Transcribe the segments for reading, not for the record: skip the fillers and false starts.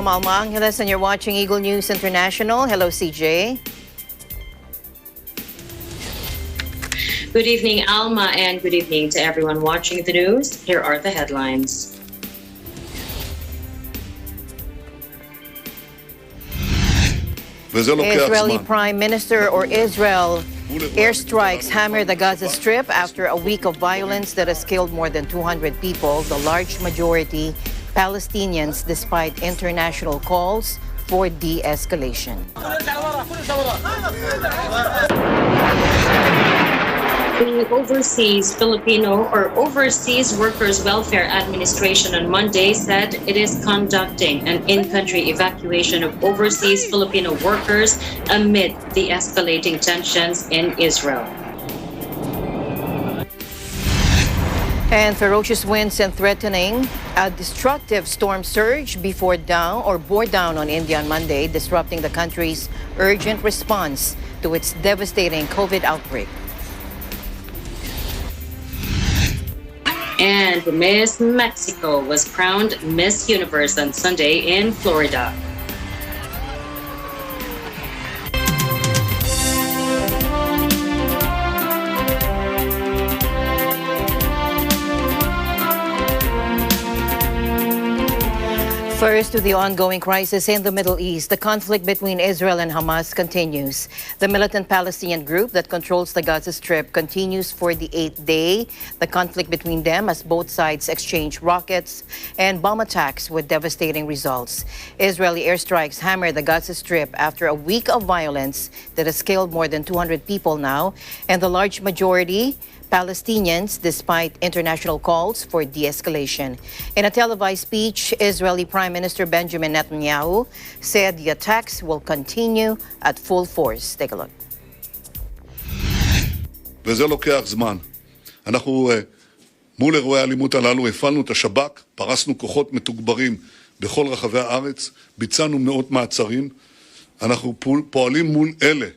I'm Alma Angeles and you're watching Eagle News International. Hello, CJ. Good evening, Alma, and good evening to everyone watching the news. Here are the headlines. Israeli Prime Minister or Israel airstrikes hammer the Gaza Strip after a week of violence that has killed more than 200 people, the large majority Palestinians, despite international calls for de-escalation. The Overseas Workers Welfare Administration on Monday said it is conducting an in-country evacuation of overseas Filipino workers amid the escalating tensions in Israel. And ferocious winds and threatening a destructive storm surge bore down on India on Monday, disrupting the country's urgent response to its devastating COVID outbreak. And Miss Mexico was crowned Miss Universe on Sunday in Florida. First, to the ongoing crisis in the Middle East. The conflict between Israel and Hamas continues. The militant Palestinian group that controls the Gaza Strip continues for the 8th day. The conflict between them as both sides exchange rockets and bomb attacks with devastating results. Israeli airstrikes hammer the Gaza Strip after a week of violence that has killed more than 200 people now, and the large majority Palestinians, despite international calls for de-escalation. In a televised speech, Israeli Prime Minister Benjamin Netanyahu said the attacks will continue at full force. Take a look. וזה לוקח זמן. אנחנו מול אירועי האלימות הללו הפעלנו את השב"כ, פרסנו כוחות מתוגברים בכל רחבי הארץ, ביצענו מאות מעצרים. אנחנו פועלים מול אלה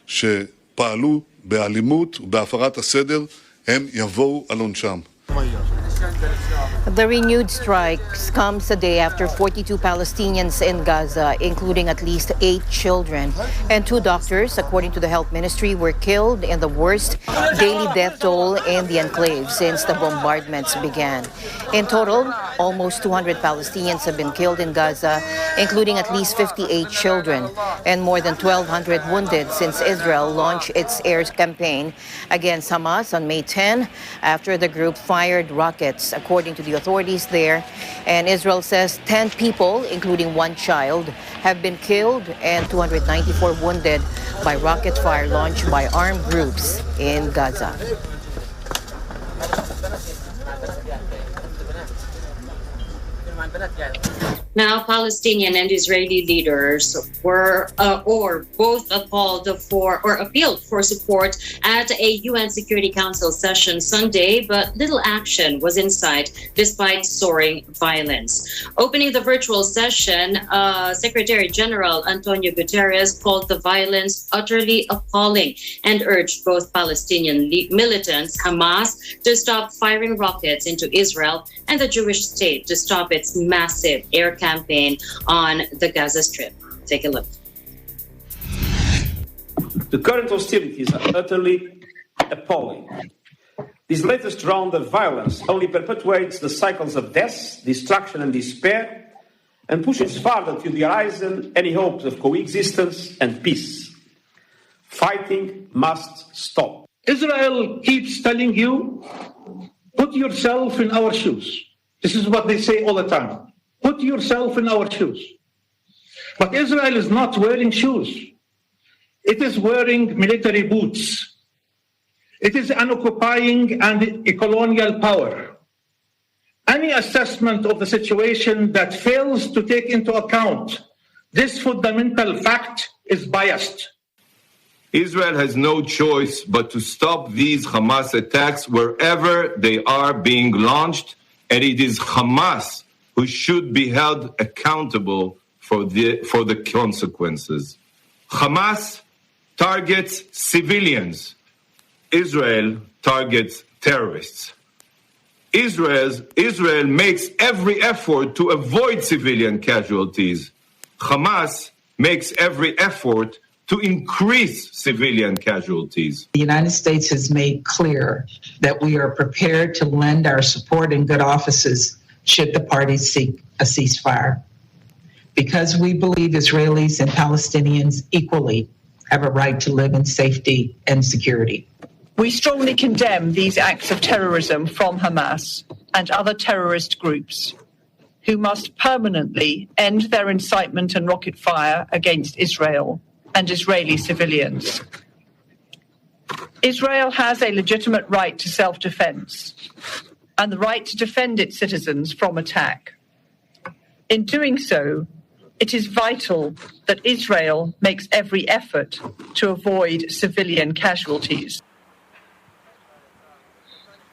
שפעלו באלימות ובהפרת הסדר, הם יבואו על עונשם. The renewed strikes comes a day after 42 Palestinians in Gaza, including at least 8 children, and 2 doctors, according to the health ministry, were killed in the worst daily death toll in the enclave since the bombardments began. In total, almost 200 Palestinians have been killed in Gaza, including at least 58 children, and more than 1,200 wounded since Israel launched its air campaign against Hamas on May 10 after the group fired rockets, according to the authorities there. And Israel says 10 people, including 1 child, have been killed and 294 wounded by rocket fire launched by armed groups in Gaza. Now, Palestinian and Israeli leaders appealed for support at a UN Security Council session Sunday, but little action was in sight despite soaring violence. Opening the virtual session, Secretary General Antonio Guterres called the violence utterly appalling and urged both Palestinian militants, Hamas, to stop firing rockets into Israel and the Jewish state to stop its massive air campaign on the Gaza Strip. Take a look. The current hostilities are utterly appalling. This latest round of violence only perpetuates the cycles of death, destruction, and despair, and pushes farther to the horizon any hopes of coexistence and peace. Fighting must stop. Israel keeps telling you, put yourself in our shoes. This is what they say all the time. Put yourself in our shoes. But Israel is not wearing shoes. It is wearing military boots. It is an occupying and a colonial power. Any assessment of the situation that fails to take into account this fundamental fact is biased. Israel has no choice but to stop these Hamas attacks wherever they are being launched, and it is Hamas who should be held accountable for the consequences. Hamas targets civilians. Israel targets terrorists. Israel makes every effort to avoid civilian casualties Hamas makes every effort to increase civilian casualties. The United States has made clear that we are prepared to lend our support and good offices should the parties seek a ceasefire. Because we believe Israelis and Palestinians equally have a right to live in safety and security. We strongly condemn these acts of terrorism from Hamas and other terrorist groups who must permanently end their incitement and rocket fire against Israel and Israeli civilians. Israel has a legitimate right to self-defense and the right to defend its citizens from attack. In doing so, it is vital that Israel makes every effort to avoid civilian casualties.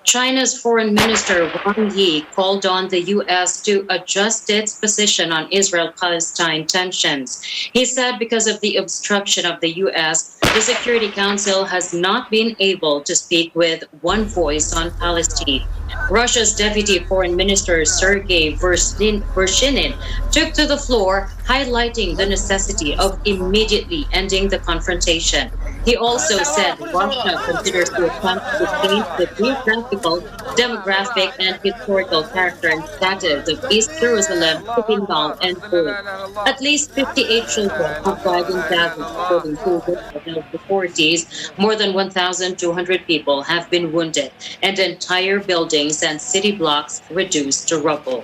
China's Foreign Minister Wang Yi called on the U.S. to adjust its position on Israel-Palestine tensions. He said because of the obstruction of the U.S., the Security Council has not been able to speak with one voice on Palestine. Russia's Deputy Foreign Minister Sergei Vershinin took to the floor, highlighting the necessity of immediately ending the confrontation. He also said Russia considers the attempt to change the geographical, demographic, and historical character and status of East Jerusalem to be null and void. At least 58 children have died in Gaza, according to the authorities. More than 1,200 people have been wounded, and entire buildings and city blocks reduced to rubble.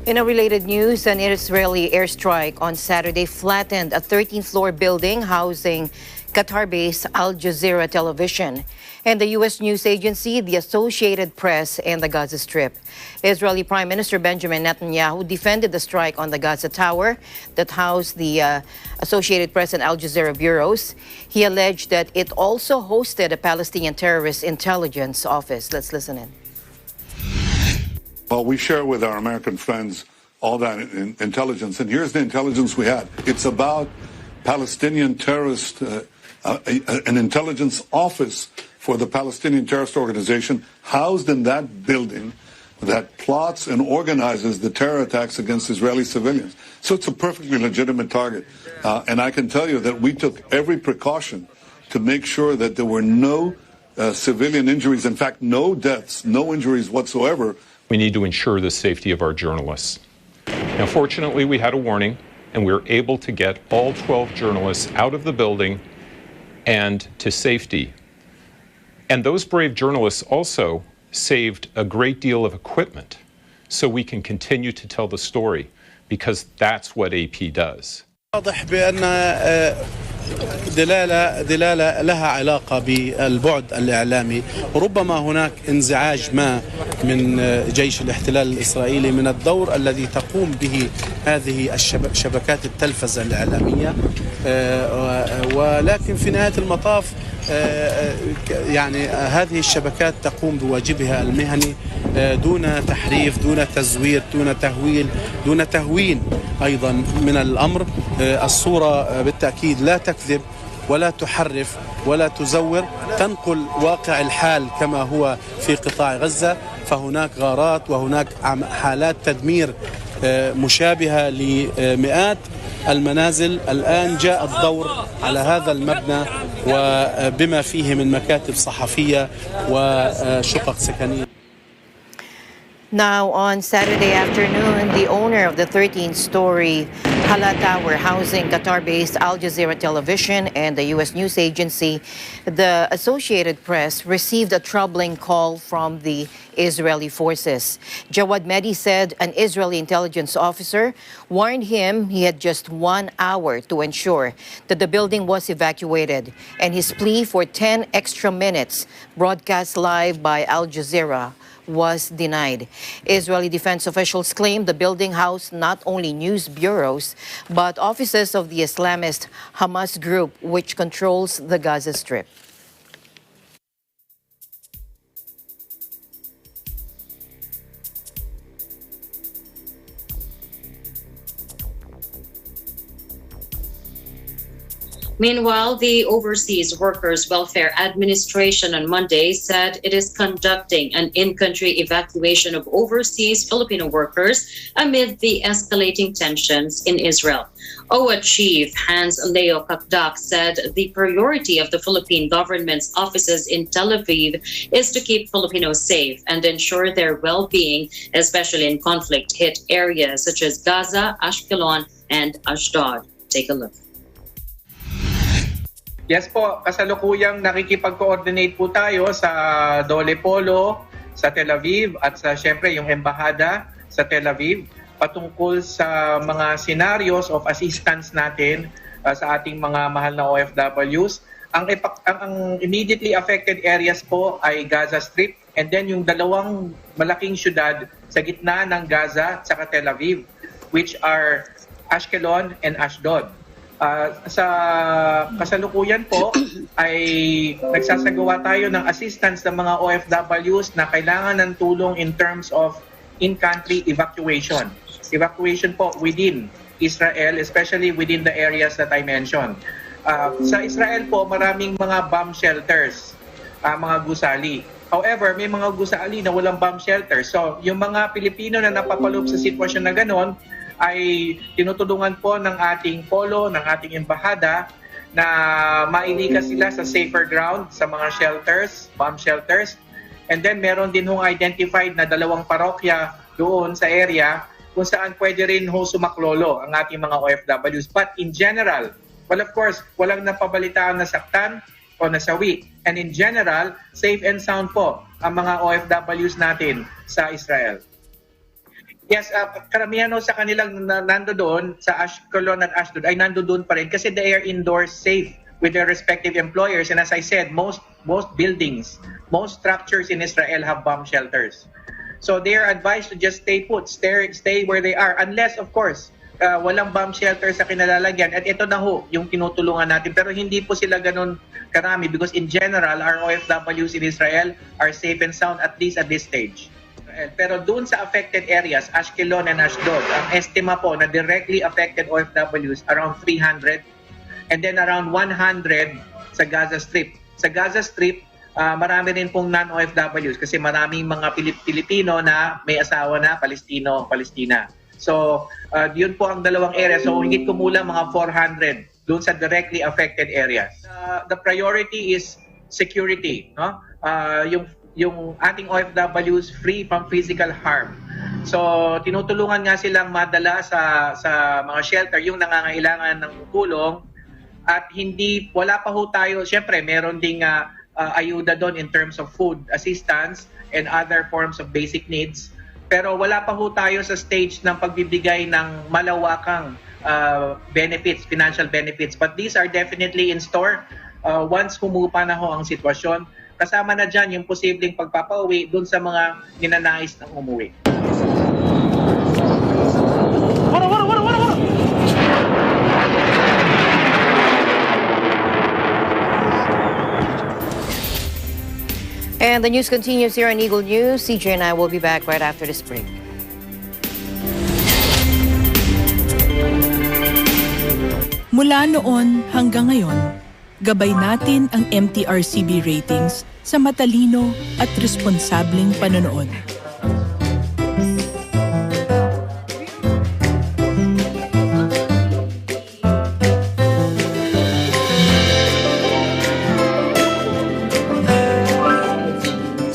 In a related news, an Israeli airstrike on Saturday flattened a 13th-floor building housing Qatar-based Al Jazeera television and the U.S. news agency, the Associated Press, and the Gaza Strip. Israeli Prime Minister Benjamin Netanyahu defended the strike on the Gaza Tower that housed the Associated Press and Al Jazeera bureaus. He alleged that it also hosted a Palestinian terrorist intelligence office. Let's listen in. Well, we share with our American friends all that intelligence, and here's the intelligence we had. It's about Palestinian terrorist, an intelligence office for the Palestinian terrorist organization housed in that building that plots and organizes the terror attacks against Israeli civilians. So it's a perfectly legitimate target. And I can tell you that we took every precaution to make sure that there were no civilian injuries, in fact, no deaths, no injuries whatsoever. We need to ensure the safety of our journalists. Now, fortunately, we had a warning, and we were able to get all 12 journalists out of the building and to safety. And those brave journalists also saved a great deal of equipment so we can continue to tell the story, because that's what AP does. واضح بأن دلالة لها علاقة بالبعد الإعلامي، وربما هناك انزعاج ما من جيش الاحتلال الإسرائيلي من الدور الذي تقوم به هذه شبكات التلفزة الإعلامية، ولكن في نهاية المطاف يعني هذه الشبكات تقوم بواجبها المهني دون تحريف، دون تزوير، دون تهويل، دون تهوين أيضا من الأمر. الصورة بالتأكيد لا تكذب ولا تحرف ولا تزور، تنقل واقع الحال كما هو في قطاع غزة. فهناك غارات وهناك حالات تدمير مشابهة لمئات المنازل. الآن جاء الدور على هذا المبنى وبما فيه من مكاتب صحفية وشقق سكنية. Now, on Saturday afternoon, the owner of the 13-story Hala Tower housing Qatar-based Al Jazeera television and the U.S. news agency, the Associated Press, received a troubling call from the Israeli forces. Jawad Mehdi said an Israeli intelligence officer warned him he had just 1 hour to ensure that the building was evacuated, and his plea for 10 extra minutes broadcast live by Al Jazeera was denied. Israeli defense officials claim the building housed not only news bureaus, but offices of the Islamist Hamas group, which controls the Gaza Strip. Meanwhile, the Overseas Workers Welfare Administration on Monday said it is conducting an in-country evacuation of overseas Filipino workers amid the escalating tensions in Israel. OWA Chief Hans Leo Kakdak said the priority of the Philippine government's offices in Tel Aviv is to keep Filipinos safe and ensure their well-being, especially in conflict-hit areas such as Gaza, Ashkelon, and Ashdod. Take a look. Yes po, kasalukuyang nakikipag-coordinate po tayo sa Dole Polo, sa Tel Aviv at sa syempre yung embahada sa Tel Aviv patungkol sa mga scenarios of assistance natin sa ating mga mahal na OFWs. Ang immediately affected areas po ay Gaza Strip and then yung dalawang malaking syudad sa gitna ng Gaza at saka Tel Aviv, which are Ashkelon and Ashdod. Sa kasalukuyan po ay nagsasagawa tayo ng assistance ng mga OFWs na kailangan ng tulong in terms of in-country evacuation. Evacuation po within Israel, especially within the areas that I mentioned. Sa Israel po, maraming mga bomb shelters, mga gusali. However, may mga gusali na walang bomb shelters. So, yung mga Pilipino na napapaloob sa sitwasyon na ganon, ay tinutulungan po ng ating polo, ng ating embahada na mailikas sila sa safer ground, sa mga shelters, bomb shelters. And then meron din hong identified na 2 parokya doon sa area kung saan pwede rin ho sumaklolo ang ating mga OFWs. But in general, well of course, walang napabalitaan na saktan o nasawi. And in general, safe and sound po ang mga OFWs natin sa Israel. Yes, karamihan sa kanilang nandoon sa Ashkelon at Ashdod ay nandoon pa rin kasi they are indoors safe with their respective employers. And as I said, most buildings, most structures in Israel have bomb shelters. So they are advised to just stay put, stay where they are. Unless, of course, walang bomb shelter sa kinalalagyan. At ito na ho, yung tinutulungan natin. Pero hindi po sila ganun karami because in general, our OFWs in Israel are safe and sound at least at this stage. Pero doon sa affected areas, Ashkelon and Ashdod, ang estima po na directly affected OFWs around 300 and then around 100 sa Gaza Strip. Sa Gaza Strip, marami rin pong non-OFWs kasi maraming mga Pilipino na may asawa na Palestina. So, yun po ang dalawang areas. So, higit kumulang mga 400 doon sa directly affected areas. The priority is security, no? Yung ating OFWs free from physical harm. So, tinutulungan nga silang madala sa mga shelter yung nangangailangan ng tulong at wala pa ho tayo, syempre meron ding ayuda doon in terms of food assistance and other forms of basic needs. Pero wala pa ho tayo sa stage ng pagbibigay ng malawakang benefits, financial benefits. But these are definitely in store once humupa na ho ang sitwasyon. Kasama na dyan yung posibleng pagpapauwi dun sa mga ninanais ng umuwi. And the news continues here on Eagle News. CJ and I will be back right after this break. Mula noon hanggang ngayon, gabay natin ang MTRCB ratings sa matalino at responsableng panonood.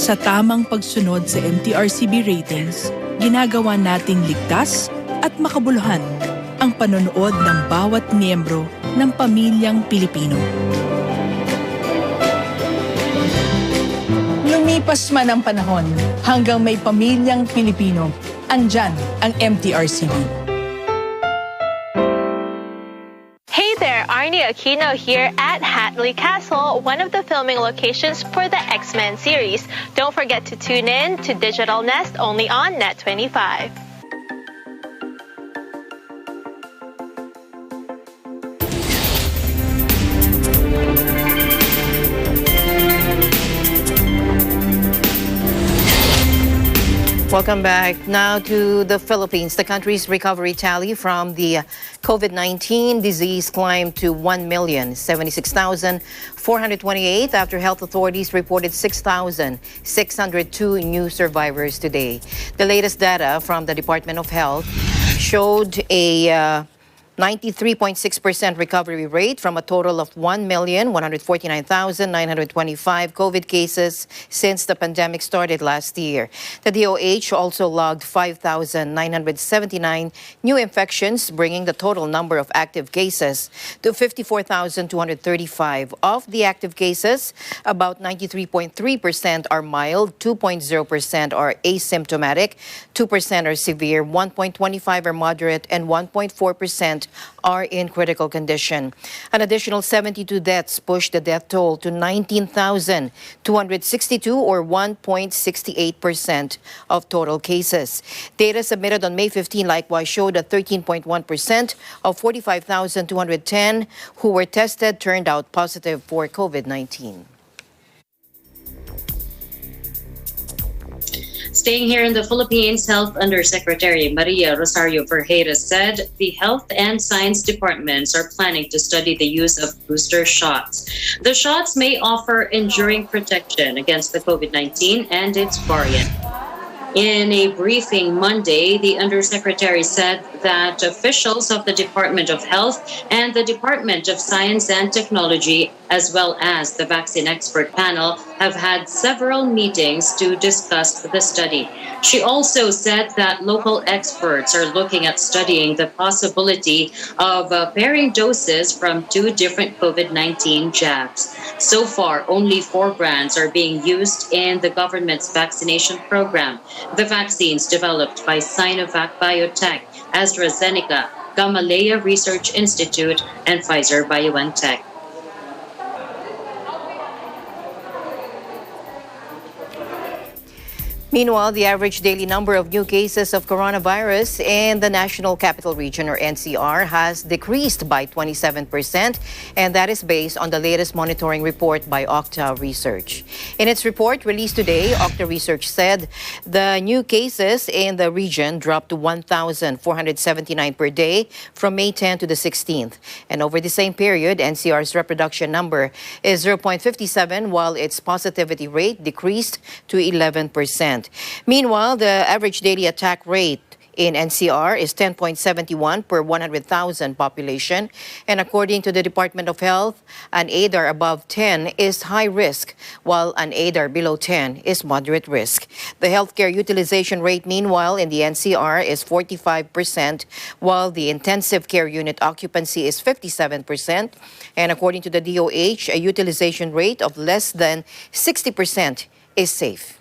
Sa tamang pagsunod sa MTRCB ratings, ginagawa nating ligtas at makabuluhan ang panonood ng bawat miyembro ng pamilyang Pilipino. Lumipas man ang panahon, hanggang may pamilyang Pilipino, andyan ang MTRCB. Hey there, Arnie Aquino here at Hatley Castle, one of the filming locations for the X-Men series. Don't forget to tune in to Digital Nest only on Net25. Welcome back. Now to the Philippines. The country's recovery tally from the COVID-19 disease climbed to 1,076,428 after health authorities reported 6,602 new survivors today. The latest data from the Department of Health showed a 93.6% recovery rate from a total of 1,149,925 COVID cases since the pandemic started last year. The DOH also logged 5,979 new infections, bringing the total number of active cases to 54,235. Of the active cases, about 93.3% are mild, 2.0% are asymptomatic, 2% are severe, 1.25% are moderate, and 1.4% are in critical condition. An additional 72 deaths pushed the death toll to 19,262 or 1.68% of total cases. Data submitted on May 15 likewise showed that 13.1% of 45,210 who were tested turned out positive for COVID-19. Staying here in the Philippines, Health Undersecretary Maria Rosario Vergeira said the Health and Science departments are planning to study the use of booster shots. The shots may offer enduring protection against the COVID-19 and its variant. In a briefing Monday, the Undersecretary said that officials of the Department of Health and the Department of Science and Technology, as well as the vaccine expert panel, have had several meetings to discuss the study. She also said that local experts are looking at studying the possibility of pairing doses from two different COVID-19 jabs. So far, only 4 brands are being used in the government's vaccination program. The vaccines developed by Sinovac Biotech, AstraZeneca, Gamaleya Research Institute, and Pfizer-BioNTech. Meanwhile, the average daily number of new cases of coronavirus in the National Capital Region, or NCR, has decreased by 27%, and that is based on the latest monitoring report by Tauktae Research. In its report released today, Tauktae Research said the new cases in the region dropped to 1,479 per day from May 10 to the 16th. And over the same period, NCR's reproduction number is 0.57, while its positivity rate decreased to 11%. Meanwhile, the average daily attack rate in NCR is 10.71 per 100,000 population. And according to the Department of Health, an ADAR above 10 is high risk, while an ADAR below 10 is moderate risk. The healthcare utilization rate, meanwhile, in the NCR is 45%, while the intensive care unit occupancy is 57%. And according to the DOH, a utilization rate of less than 60% is safe.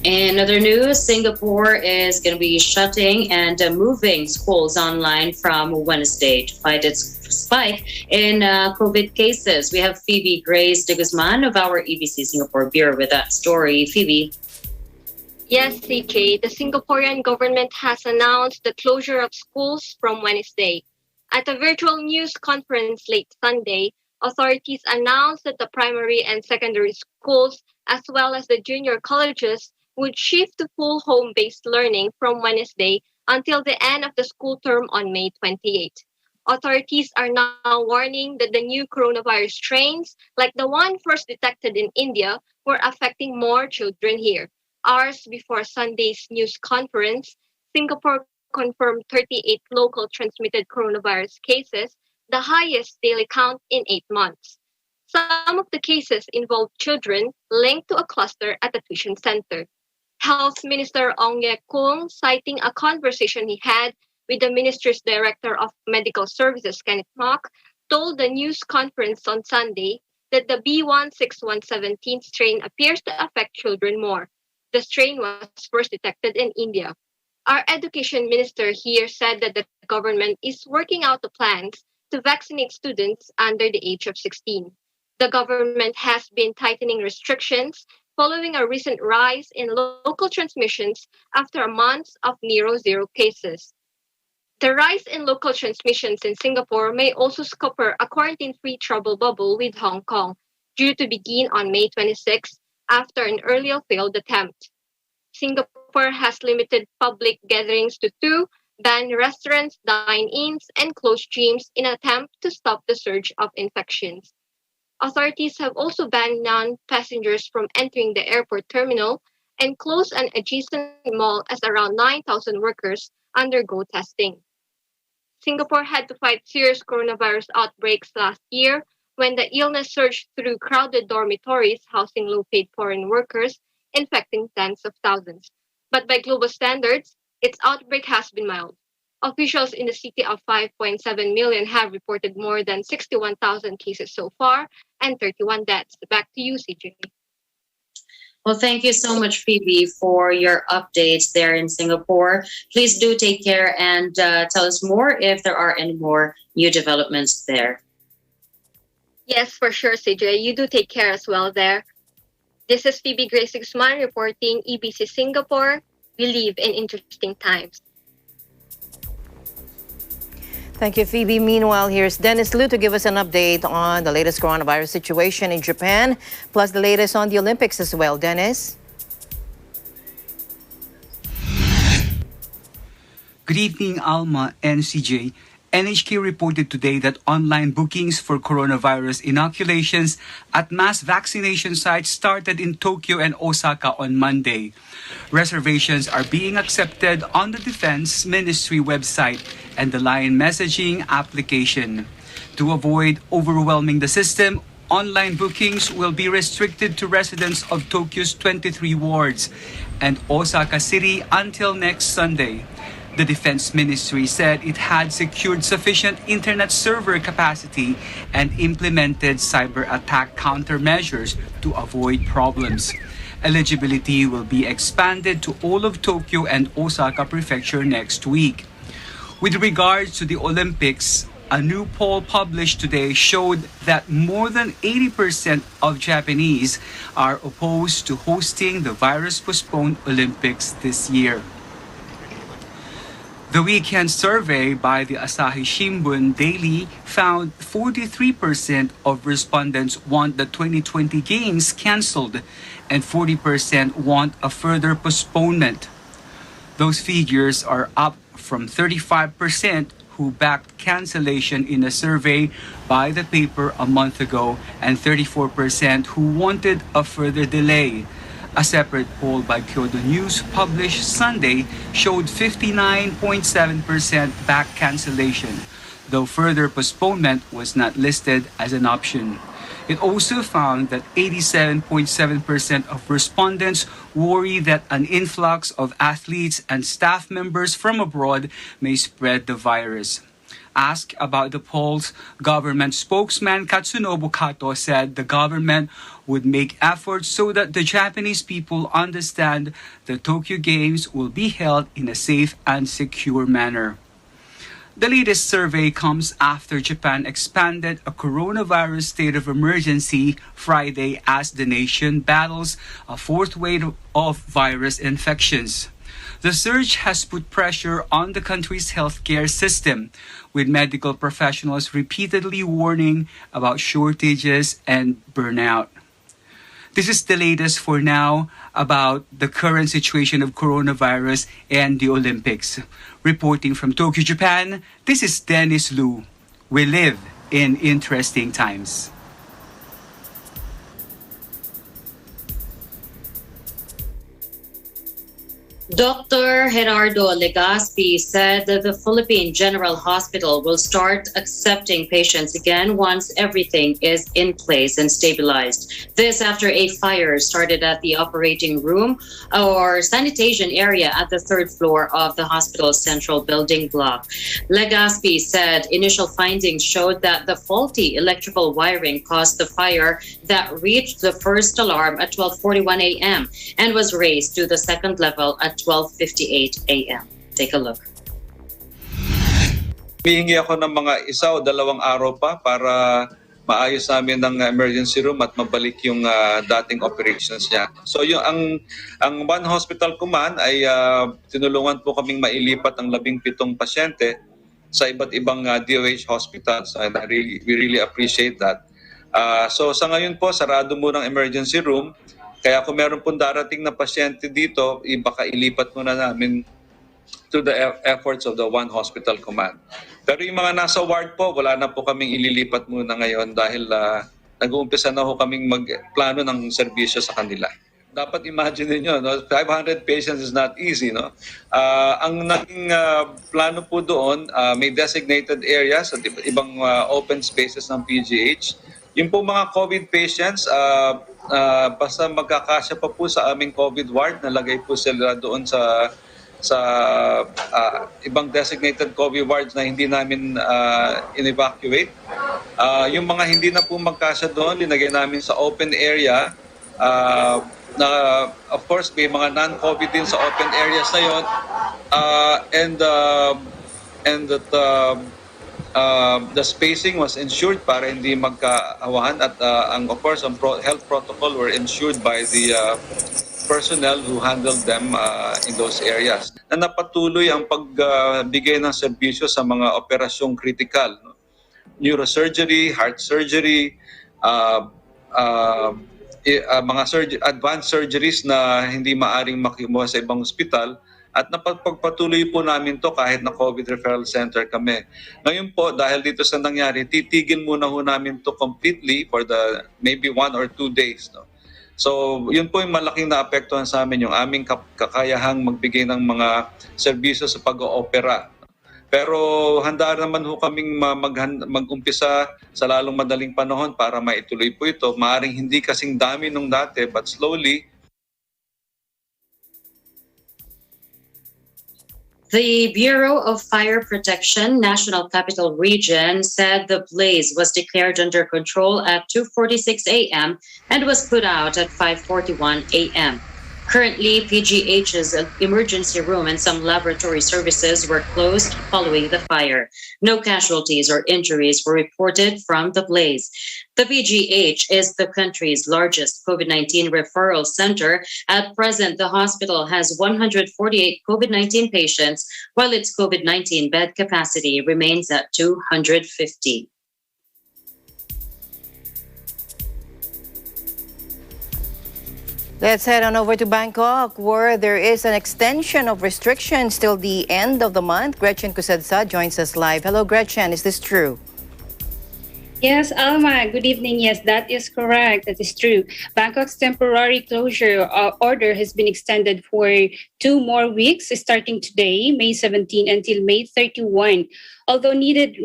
In other news, Singapore is going to be shutting and moving schools online from Wednesday to fight its spike in COVID cases. We have Phoebe Grace de Guzman of our EBC Singapore Bureau with that story. Phoebe. Yes, CJ, the Singaporean government has announced the closure of schools from Wednesday. At a virtual news conference late Sunday, authorities announced that the primary and secondary schools, as well as the junior colleges, would shift to full home-based learning from Wednesday until the end of the school term on May 28. Authorities are now warning that the new coronavirus strains, like the one first detected in India, were affecting more children here. Hours before Sunday's news conference, Singapore confirmed 38 local transmitted coronavirus cases, the highest daily count in 8 months. Some of the cases involved children linked to a cluster at a tuition center. Health Minister Ong Ye Kung, citing a conversation he had with the ministry's Director of Medical Services, Kenneth Mock, told the news conference on Sunday that the B.1.617 strain appears to affect children more. The strain was first detected in India. Our education minister here said that the government is working out the plans to vaccinate students under the age of 16. The government has been tightening restrictions following a recent rise in local transmissions after a month of near zero cases. The rise in local transmissions in Singapore may also scupper a quarantine-free trouble bubble with Hong Kong. due to begin on May 26 after an earlier failed attempt. Singapore has limited public gatherings to 2, banned restaurants, dine-ins, and closed gyms in an attempt to stop the surge of infections. Authorities have also banned non-passengers from entering the airport terminal and closed an adjacent mall as around 9,000 workers undergo testing. Singapore had to fight serious coronavirus outbreaks last year when the illness surged through crowded dormitories housing low-paid foreign workers, infecting tens of thousands. But by global standards, its outbreak has been mild. Officials in the city of 5.7 million have reported more than 61,000 cases so far and 31 deaths. Back to you, CJ. Well, thank you so much, Phoebe, for your updates there in Singapore. Please do take care and tell us more if there are any more new developments there. Yes, for sure, CJ. You do take care as well there. This is Phoebe Grace Guzman reporting EBC Singapore. We live in interesting times. Thank you, Phoebe. Meanwhile, here's Dennis Liu to give us an update on the latest coronavirus situation in Japan, plus the latest on the Olympics as well. Dennis? Good evening, Alma and CJ. NHK reported today that online bookings for coronavirus inoculations at mass vaccination sites started in Tokyo and Osaka on Monday. Reservations are being accepted on the Defense Ministry website and the Line messaging application. To avoid overwhelming the system, online bookings will be restricted to residents of Tokyo's 23 wards and Osaka City until next Sunday. The Defense Ministry said it had secured sufficient internet server capacity and implemented cyber attack countermeasures to avoid problems. Eligibility will be expanded to all of Tokyo and Osaka Prefecture next week. With regards to the Olympics, a new poll published today showed that more than 80% of Japanese are opposed to hosting the virus-postponed Olympics this year. The weekend survey by the Asahi Shimbun Daily found 43% of respondents want the 2020 Games cancelled and 40% want a further postponement. Those figures are up from 35% who backed cancellation in a survey by the paper a month ago and 34% who wanted a further delay. A separate poll by Kyodo News published Sunday showed 59.7% back cancellation, though further postponement was not listed as an option. It also found that 87.7% of respondents worry that an influx of athletes and staff members from abroad may spread the virus. Asked about the polls, government spokesman Katsunobu Kato said the government would make efforts so that the Japanese people understand the Tokyo Games will be held in a safe and secure manner. The latest survey comes after Japan expanded a coronavirus state of emergency Friday as the nation battles a fourth wave of virus infections. The surge has put pressure on the country's healthcare system, with medical professionals repeatedly warning about shortages and burnout. This is the latest for now about the current situation of coronavirus and the Olympics. Reporting from Tokyo, Japan, this is Dennis Liu. We live in interesting times. Dr. Gerardo Legaspi said that the Philippine General Hospital will start accepting patients again once everything is in place and stabilized. This after a fire started at the operating room or sanitation area at the third floor of the hospital's central building block. Legaspi said initial findings showed that the faulty electrical wiring caused the fire that reached the first alarm at 12:41 a.m. and was raised to the second level at 12:58 a.m. Take a look. Hihingi ako ng mga 1 o 2 araw pa para maayos namin ng emergency room at mabalik yung dating operations niya. So yung ang One Hospital Command ay tinulungan po kaming mailipat ang 17 pasyente sa iba't ibang DOH hospitals, and we really appreciate that. So sa ngayon po, sarado muna ang emergency room. Kaya kung meron pong darating na pasyente dito, baka ilipat muna namin to the efforts of the One Hospital Command. Pero yung mga nasa ward po, wala na po kaming ililipat muna ngayon dahil nag-uumpisa na ho kaming magplano ng serbisyo sa kanila. Dapat imagine niyo, no? 500 patients is not easy, no? Ang naging plano po doon, may designated areas at ibang open spaces ng PGH. Yung po mga COVID patients, basta magkakasya pa po sa aming COVID ward, nalagay po sila doon sa ibang designated COVID wards na hindi namin in-evacuate. Yung mga hindi na po magkasya doon, linagay namin sa open area. Of course, may mga non-COVID din sa open areas na yun. The spacing was ensured para hindi magkaawahan at of course, ang health protocol were ensured by the personnel who handled them in those areas. Na napatuloy ang pagbigay ng serbisyo sa mga operasyong critical. No? Neurosurgery, heart surgery, mga advanced surgeries na hindi maaring makimuha sa ibang ospital at napagpatuloy po namin to kahit na COVID referral center kami. Ngayon po, dahil dito sa nangyari, titigil muna ho namin to completely for the maybe 1 or 2 days. No? So, yun po yung malaking naapektuhan sa amin, yung aming kakayahang magbigay ng mga serbisyo sa pag-oopera. Pero handa naman ho kaming mag-umpisa sa lalong madaling panahon para maituloy po ito. Maaring hindi kasing dami nung dati, but slowly. The Bureau of Fire Protection, National Capital Region, said the blaze was declared under control at 2:46 a.m. and was put out at 5:41 a.m. Currently, PGH's emergency room and some laboratory services were closed following the fire. No casualties or injuries were reported from the blaze. The PGH is the country's largest COVID-19 referral center. At present, the hospital has 148 COVID-19 patients, while its COVID-19 bed capacity remains at 250. Let's head on over to Bangkok, where there is an extension of restrictions till the end of the month. Gretchen Kusedsa joins us live. Hello, Gretchen. Is this true? Yes, Alma. Good evening. Yes, that is correct. That is true. Bangkok's temporary closure order has been extended for 2 more weeks, starting today, May 17, until May 31. Although needed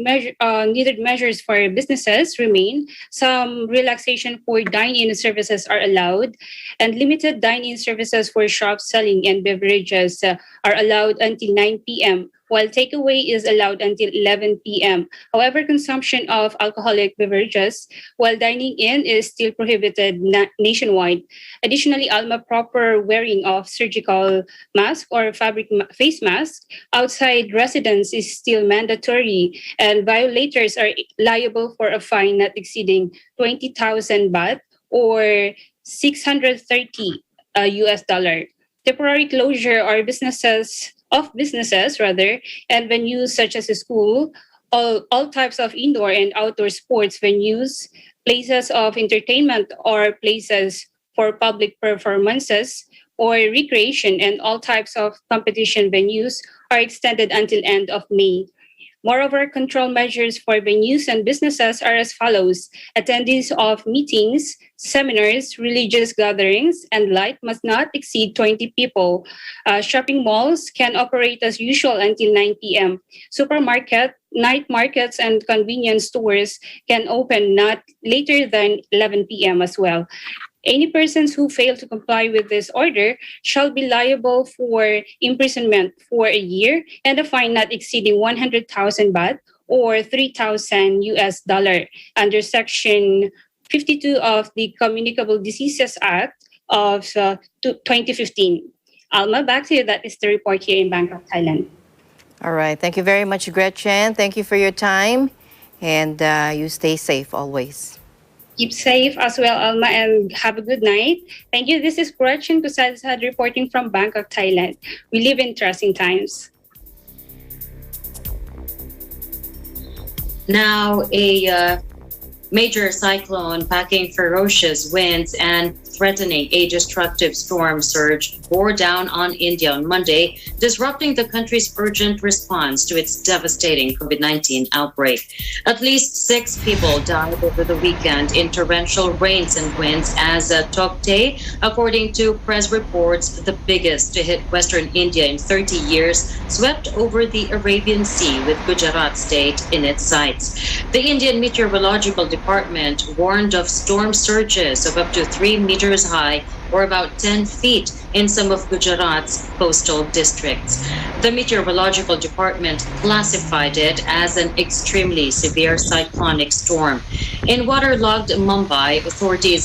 measures for businesses remain, some relaxation for dine-in services are allowed, and limited dine-in services for shops selling and beverages are allowed until 9 p.m., while takeaway is allowed until 11 p.m. However, consumption of alcoholic beverages while dining in is still prohibited nationwide. Additionally, Alma, proper wearing of surgical mask or fabric face mask outside residence is still mandatory, and violators are liable for a fine not exceeding 20,000 baht or $630 US. Temporary closure or businesses and venues such as a school, all types of indoor and outdoor sports venues, places of entertainment or places for public performances or recreation, and all types of competition venues are extended until end of May. Moreover, control measures for venues and businesses are as follows. Attendees of meetings, seminars, religious gatherings, and light must not exceed 20 people. Shopping malls can operate as usual until 9 p.m. Night markets, and convenience stores can open not later than 11 p.m. as well. Any persons who fail to comply with this order shall be liable for imprisonment for a year and a fine not exceeding 100,000 baht or $3,000 US under Section 52 of the Communicable Diseases Act of 2015. Alma, back to you. That is the report here in Bangkok, Thailand. All right. Thank you very much, Gretchen. Thank you for your time, and you stay safe always. Keep safe as well, Alma, and have a good night. Thank you. This is Gretchen Kusedsa reporting from Bangkok, Thailand. We live in interesting times. Now, Major cyclone packing ferocious winds and threatening a destructive storm surge bore down on India on Monday, disrupting the country's urgent response to its devastating COVID-19 outbreak. At least 6 people died over the weekend in torrential rains and winds as Tauktae, according to press reports, the biggest to hit western India in 30 years, swept over the Arabian Sea with Gujarat state in its sights. The Indian Meteorological Department warned of storm surges of up to 3 meters high, or about 10 feet, in some of Gujarat's coastal districts. The Meteorological Department classified it as an extremely severe cyclonic storm. In waterlogged Mumbai, authorities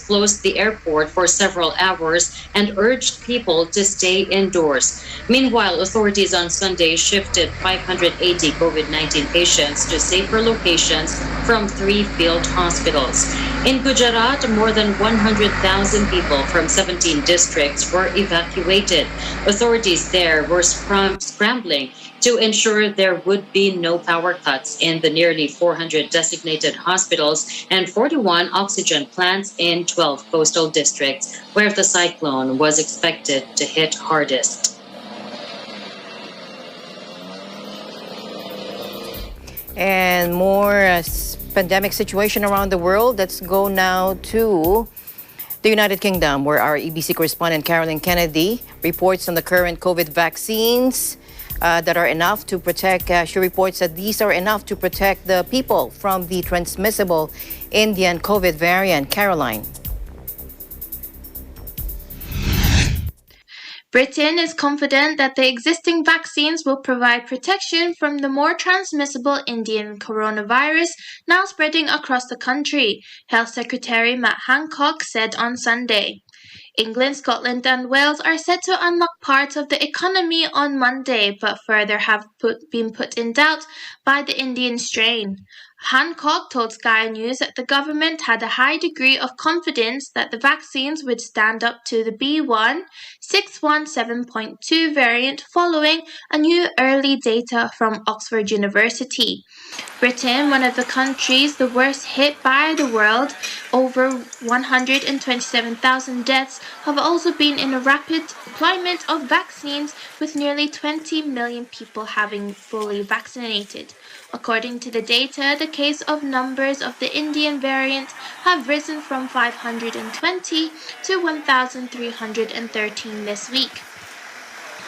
closed the airport for several hours and urged people to stay indoors. Meanwhile, authorities on Sunday shifted 580 COVID-19 patients to safer locations from 3 field hospitals. In Gujarat, more than 100,000 people from 17 districts were evacuated. Authorities there were scrambling to ensure there would be no power cuts in the nearly 400 designated hospitals and 41 oxygen plants in 12 coastal districts where the cyclone was expected to hit hardest. And more pandemic situation around the world. Let's go now to the United Kingdom, where our EBC correspondent Carolyn Kennedy reports on the current COVID vaccines that are enough to protect. She reports that these are enough to protect the people from the transmissible Indian COVID variant. Caroline. Britain is confident that the existing vaccines will provide protection from the more transmissible Indian coronavirus now spreading across the country, Health Secretary Matt Hancock said on Sunday. England, Scotland and Wales are set to unlock parts of the economy on Monday, but further have been put in doubt by the Indian strain. Hancock told Sky News that the government had a high degree of confidence that the vaccines would stand up to the B.1.617.2 variant following a new early data from Oxford University. Britain, one of the countries the worst hit by the world, over 127,000 deaths, have also been in a rapid deployment of vaccines, with nearly 20 million people having fully vaccinated. According to the data, the case of numbers of the Indian variant have risen from 520 to 1,313 this week.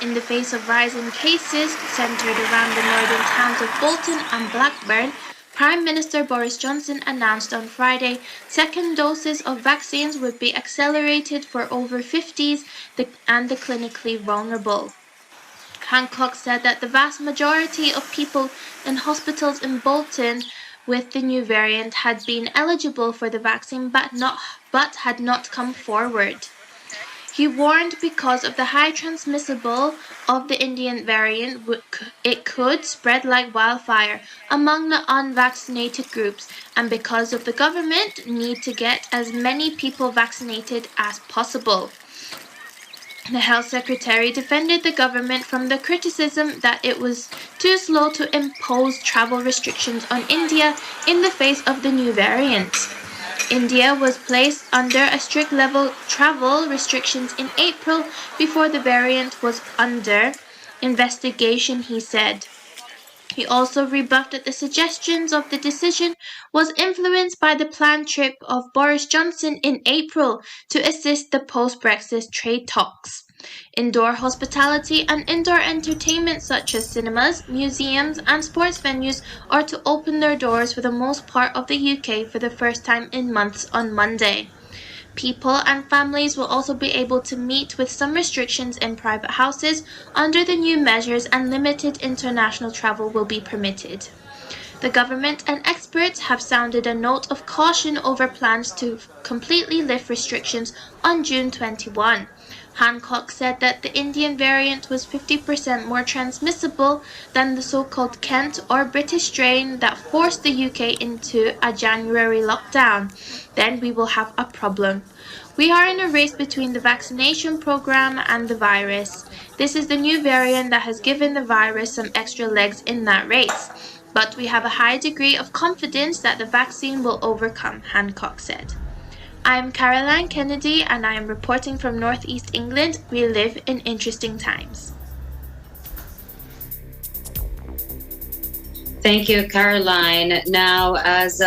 In the face of rising cases centered around the northern towns of Bolton and Blackburn, Prime Minister Boris Johnson announced on Friday second doses of vaccines would be accelerated for over 50s and the clinically vulnerable. Hancock said that the vast majority of people in hospitals in Bolton with the new variant had been eligible for the vaccine but had not come forward. He warned because of the high transmissible of the Indian variant, it could spread like wildfire among the unvaccinated groups, and because of the government need to get as many people vaccinated as possible. The Health Secretary defended the government from the criticism that it was too slow to impose travel restrictions on India in the face of the new variant. India was placed under a strict level travel restrictions in April before the variant was under investigation, he said. He also rebuffed that the suggestions of the decision was influenced by the planned trip of Boris Johnson in April to assist the post-Brexit trade talks. Indoor hospitality and indoor entertainment such as cinemas, museums and sports venues are to open their doors for the most part of the UK for the first time in months on Monday. People and families will also be able to meet with some restrictions in private houses under the new measures, and limited international travel will be permitted. The government and experts have sounded a note of caution over plans to completely lift restrictions on June 21. Hancock said that the Indian variant was 50% more transmissible than the so-called Kent or British strain that forced the UK into a January lockdown. Then we will have a problem. We are in a race between the vaccination program and the virus. This is the new variant that has given the virus some extra legs in that race. But we have a high degree of confidence that the vaccine will overcome, Hancock said. I'm Caroline Kennedy and I am reporting from Northeast England. We live in interesting times. Thank you, Caroline. Now, as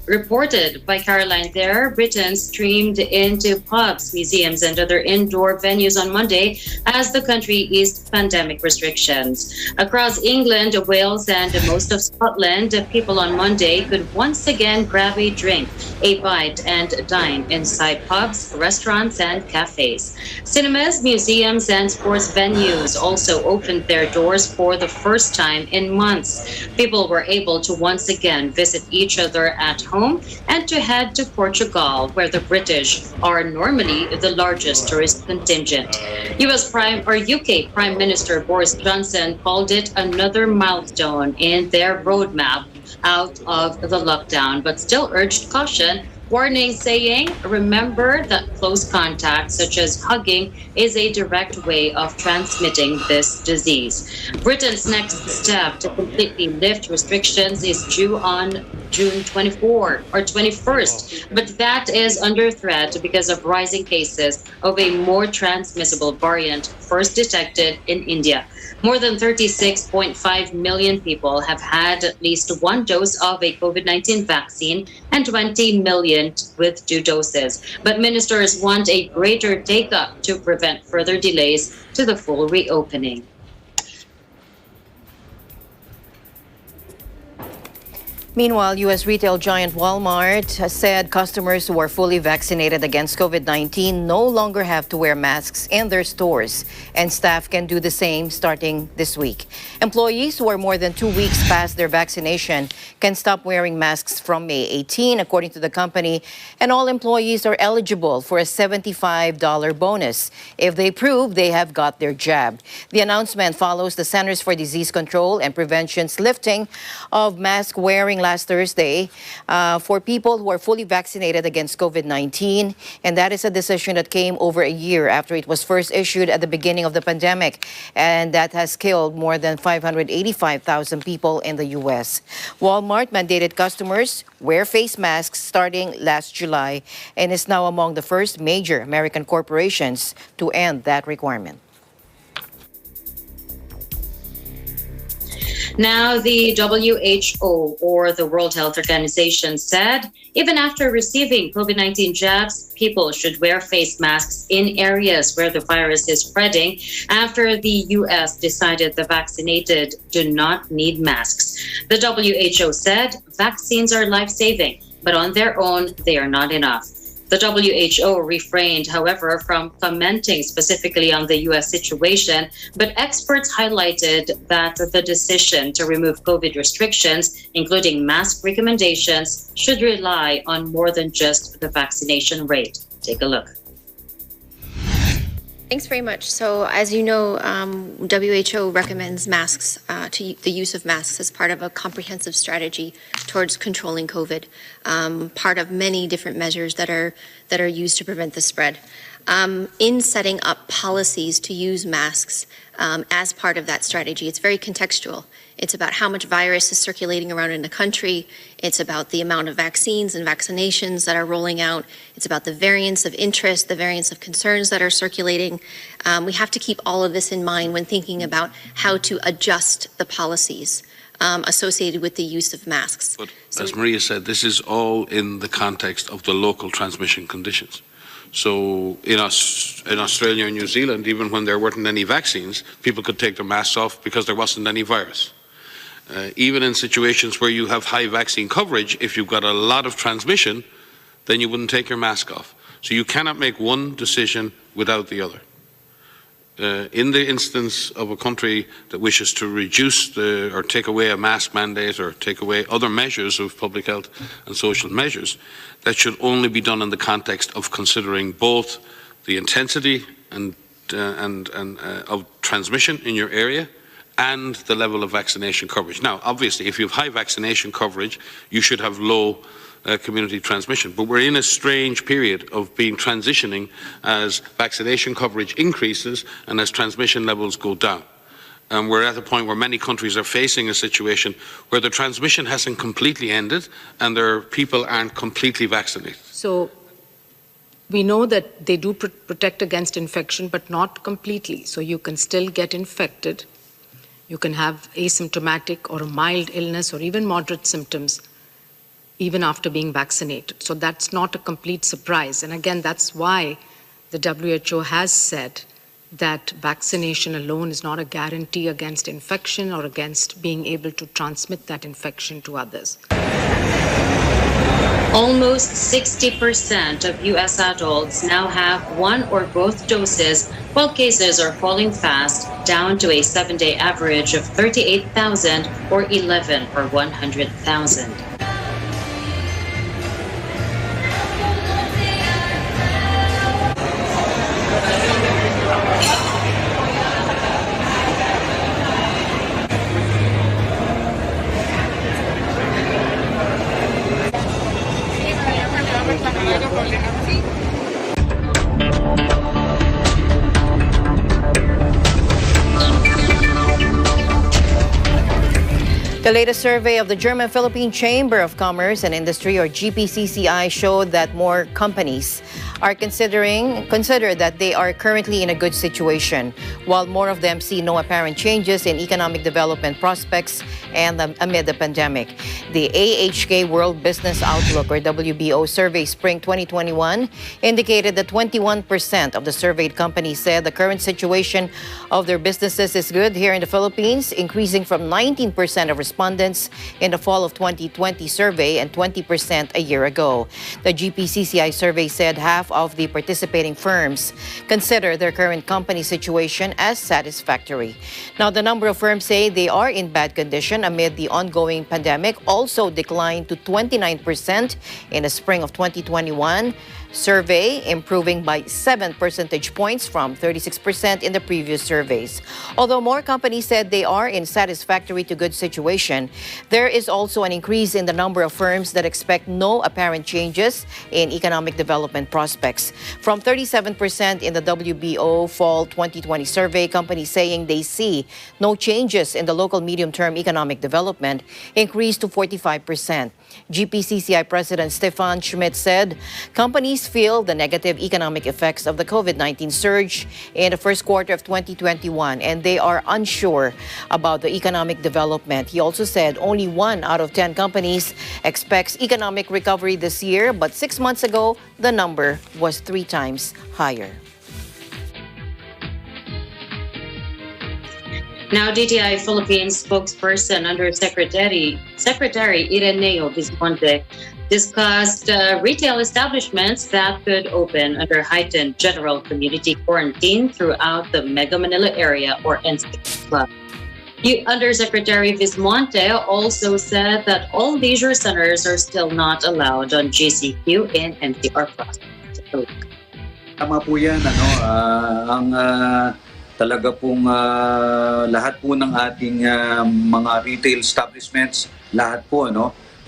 reported by Caroline there, Britain streamed into pubs, museums, and other indoor venues on Monday as the country eased pandemic restrictions. Across England, Wales, and most of Scotland, people on Monday could once again grab a drink, a bite, and dine inside pubs, restaurants, and cafes. Cinemas, museums, and sports venues also opened their doors for the first time in months. People were able to once again visit each other at home and to head to Portugal, where the British are normally the largest tourist contingent. UK Prime Minister Boris Johnson called it another milestone in their roadmap out of the lockdown, but still urged caution, warning, saying, remember that close contact, such as hugging, is a direct way of transmitting this disease. Britain's next step to completely lift restrictions is due on June 21st, but that is under threat because of rising cases of a more transmissible variant first detected in India. More than 36.5 million people have had at least one dose of a COVID-19 vaccine and 20 million with 2 doses. But ministers want a greater take-up to prevent further delays to the full reopening. Meanwhile, U.S. retail giant Walmart has said customers who are fully vaccinated against COVID-19 no longer have to wear masks in their stores, and staff can do the same starting this week. Employees who are more than 2 weeks past their vaccination can stop wearing masks from May 18, according to the company, and all employees are eligible for a $75 bonus if they prove they have got their jab. The announcement follows the Centers for Disease Control and Prevention's lifting of mask wearing last Thursday for people who are fully vaccinated against COVID-19. And that is a decision that came over a year after it was first issued at the beginning of the pandemic. And that has killed more than 585,000 people in the U.S. Walmart mandated customers wear face masks starting last July and is now among the first major American corporations to end that requirement. Now, the WHO, or the World Health Organization, said even after receiving COVID-19 jabs, people should wear face masks in areas where the virus is spreading after the U.S. decided the vaccinated do not need masks. The WHO said vaccines are life-saving, but on their own, they are not enough. The WHO refrained, however, from commenting specifically on the U.S. situation, but experts highlighted that the decision to remove COVID restrictions, including mask recommendations, should rely on more than just the vaccination rate. Take a look. Thanks very much. So, as you know, WHO recommends masks, to the use of masks as part of a comprehensive strategy towards controlling COVID, part of many different measures that are used to prevent the spread. In setting up policies to use masks as part of that strategy, it's very contextual. It's about how much virus is circulating around in the country. It's about the amount of vaccines and vaccinations that are rolling out. It's about the variants of interest, the variants of concerns that are circulating. We have to keep all of this in mind when thinking about how to adjust the policies associated with the use of masks. But as Maria said, this is all in the context of the local transmission conditions. So in Australia and New Zealand, even when there weren't any vaccines, people could take their masks off because there wasn't any virus. Even in situations where you have high vaccine coverage, if you've got a lot of transmission, then you wouldn't take your mask off. So you cannot make one decision without the other. In the instance of a country that wishes to reduce or take away a mask mandate or take away other measures of public health and social measures, that should only be done in the context of considering both the intensity and of transmission in your area and the level of vaccination coverage. Now, obviously, if you have high vaccination coverage, you should have low community transmission. But we're in a strange period of transitioning as vaccination coverage increases and as transmission levels go down. We're at a point where many countries are facing a situation where the transmission hasn't completely ended and their people aren't completely vaccinated. So we know that they do protect against infection, but not completely. So you can still get infected. You can have asymptomatic or a mild illness or even moderate symptoms even after being vaccinated. So that's not a complete surprise. And again, that's why the WHO has said that vaccination alone is not a guarantee against infection or against being able to transmit that infection to others. Almost 60% of U.S. adults now have one or both doses, while cases are falling fast, down to a 7-day average of 38,000 or 11 per 100,000. The latest survey of the German-Philippine Chamber of Commerce and Industry, or GPCCI, showed that more companies are consider that they are currently in a good situation, while more of them see no apparent changes in economic development prospects and amid the pandemic. The AHK World Business Outlook, or WBO, survey spring 2021 indicated that 21% of the surveyed companies said the current situation of their businesses is good here in the Philippines, increasing from 19% of respondents in the fall of 2020 survey and 20% a year ago. The GPCCI survey said half of the participating firms consider their current company situation as satisfactory. Now, the number of firms say they are in bad condition amid the ongoing pandemic also declined to 29% in the spring of 2021 survey, improving by 7 percentage points from 36% in the previous surveys. Although more companies said they are in satisfactory to good situation, there is also an increase in the number of firms that expect no apparent changes in economic development prospects. From 37% in the WBO Fall 2020 survey, companies saying they see no changes in the local medium-term economic development increased to 45%. GPCCI President Stefan Schmidt said companies feel the negative economic effects of the COVID-19 surge in the first quarter of 2021, and they are unsure about the economic development. He also said only 1 out of 10 companies expects economic recovery this year, but 6 months ago, the number was 3 times higher. Now, DTI Philippines spokesperson under Secretary Ireneo Vismonte discussed retail establishments that could open under heightened general community quarantine throughout the Mega Manila area, or NCR Club. Undersecretary Vismonte also said that all leisure centers are still not allowed on GCQ in NCR Plus. Tama po yan, talaga pong lahat po ng ating mga retail establishments, lahat po,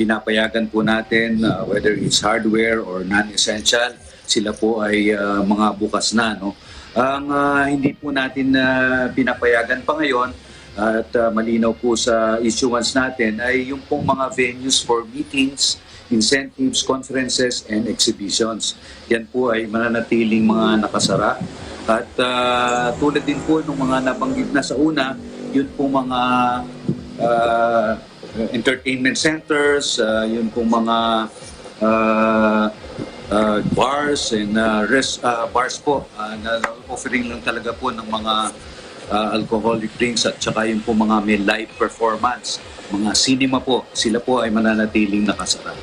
pinapayagan po natin, whether it's hardware or non-essential, sila po ay mga bukas na. Ang hindi po natin pinapayagan pa ngayon at malinaw po sa issuance natin ay yung pong mga venues for meetings, incentives, conferences, and exhibitions. Yan po ay mananatiling mga nakasara. At tulad din po ng mga nabanggit na sa una, yun po mga entertainment centers, yun po mga bars and bars po na offering lang talaga po ng mga alcoholic drinks at saka yun po mga may live performance. Mga cinema po, sila po ay mananatiling nakasara.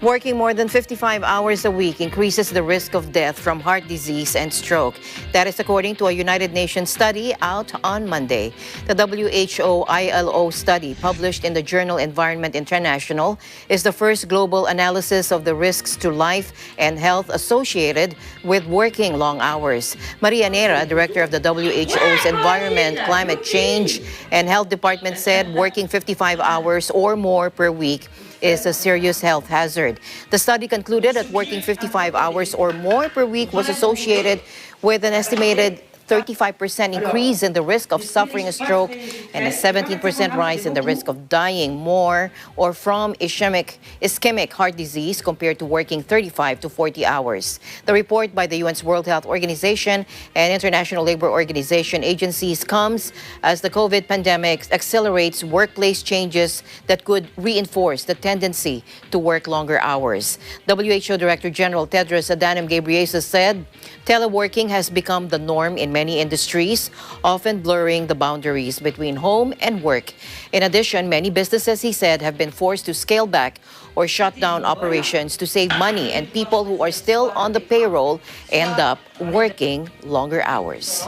Working more than 55 hours a week increases the risk of death from heart disease and stroke. That is according to a United Nations study out on Monday. The WHO ILO study, published in the journal Environment International, is the first global analysis of the risks to life and health associated with working long hours. Maria Nera, director of the WHO's Environment, Climate Change, and Health Department, said working 55 hours or more per week is a serious health hazard. The study concluded that working 55 hours or more per week was associated with an estimated 35% increase in the risk of suffering a stroke and a 17% rise in the risk of dying more or from ischemic heart disease compared to working 35 to 40 hours. The report by the UN's World Health Organization and International Labor Organization agencies comes as the COVID pandemic accelerates workplace changes that could reinforce the tendency to work longer hours. WHO Director General Tedros Adhanom Ghebreyesus said teleworking has become the norm in many industries, often blurring the boundaries between home and work. In addition, many businesses, he said, have been forced to scale back or shut down operations to save money, and people who are still on the payroll end up working longer hours.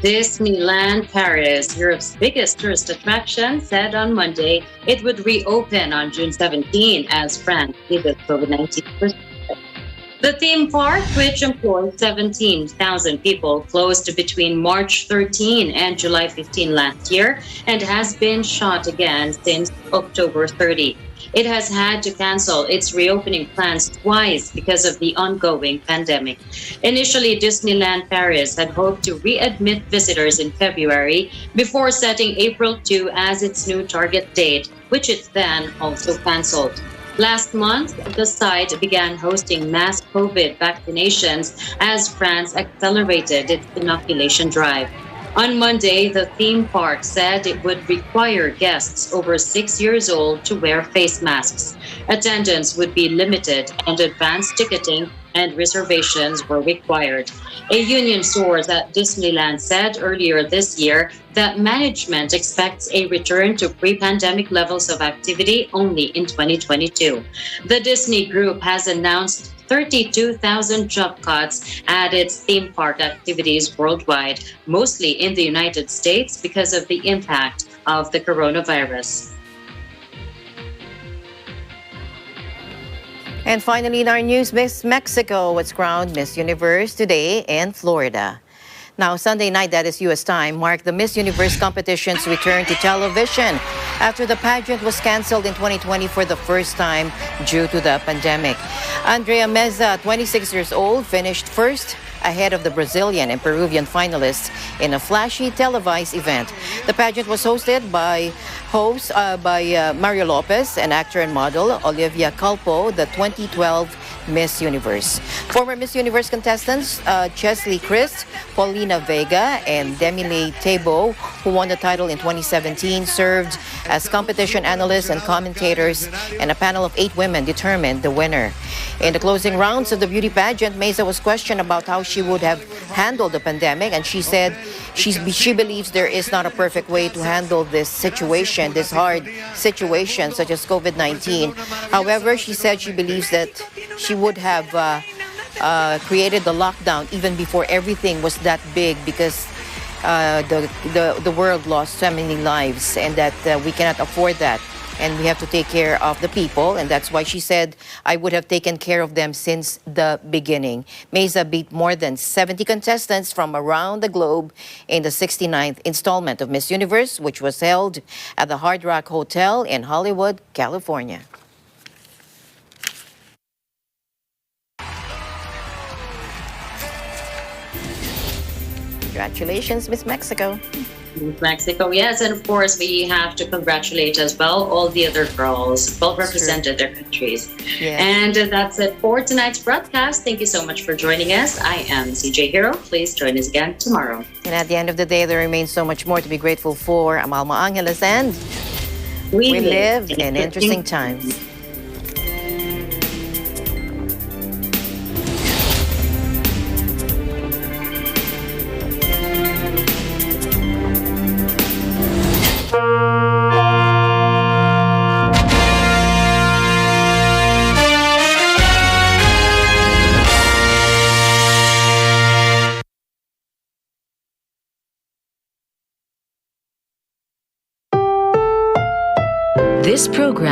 Disneyland Paris, Europe's biggest tourist attraction, said on Monday it would reopen on June 17 as France did with COVID-19. The theme park, which employed 17,000 people, closed between March 13 and July 15 last year and has been shut again since October 30. It has had to cancel its reopening plans twice because of the ongoing pandemic. Initially, Disneyland Paris had hoped to readmit visitors in February before setting April 2 as its new target date, which it then also canceled. Last month, the site began hosting mass COVID vaccinations as France accelerated its inoculation drive. On Monday, the theme park said it would require guests over 6 years old to wear face masks. Attendance would be limited and advanced ticketing and reservations were required. A union source at Disneyland said earlier this year that management expects a return to pre-pandemic levels of activity only in 2022. The Disney Group has announced 32,000 job cuts at its theme park activities worldwide, mostly in the United States because of the impact of the coronavirus. And finally, in our news, Miss Mexico was crowned Miss Universe today in Florida. Now, Sunday night, that is U.S. time, marked the Miss Universe competition's return to television after the pageant was canceled in 2020 for the first time due to the pandemic. Andrea Meza, 26 years old, finished first ahead of the Brazilian and Peruvian finalists in a flashy televised event. The pageant was hosted by Mario Lopez and actor and model Olivia Culpo, the 2012 Miss Universe. Former Miss Universe contestants Chesley Christ, Paulina Vega, and Demile Tebo, who won the title in 2017, served as competition analysts and commentators, and a panel of 8 women determined the winner. In the closing rounds of the beauty pageant, Meza was questioned about how she would have handled the pandemic, and she said she believes there is not a perfect way to handle this situation, this hard situation such as COVID-19. However, she said she believes that she would have created the lockdown even before everything was that big because the world lost so many lives, and that we cannot afford that. And we have to take care of the people, and that's why she said, I would have taken care of them since the beginning. Meza beat more than 70 contestants from around the globe in the 69th installment of Miss Universe, which was held at the Hard Rock Hotel in Hollywood, California. Congratulations, Miss Mexico. Mexico, yes, and of course we have to congratulate as well all the other girls well represented their countries. Yes. And that's it for tonight's broadcast. Thank you so much for joining us. I am CJ Hero. Please join us again tomorrow. And at the end of the day, there remains so much more to be grateful for. I'm Alma Angeles, and we live in interesting times. This program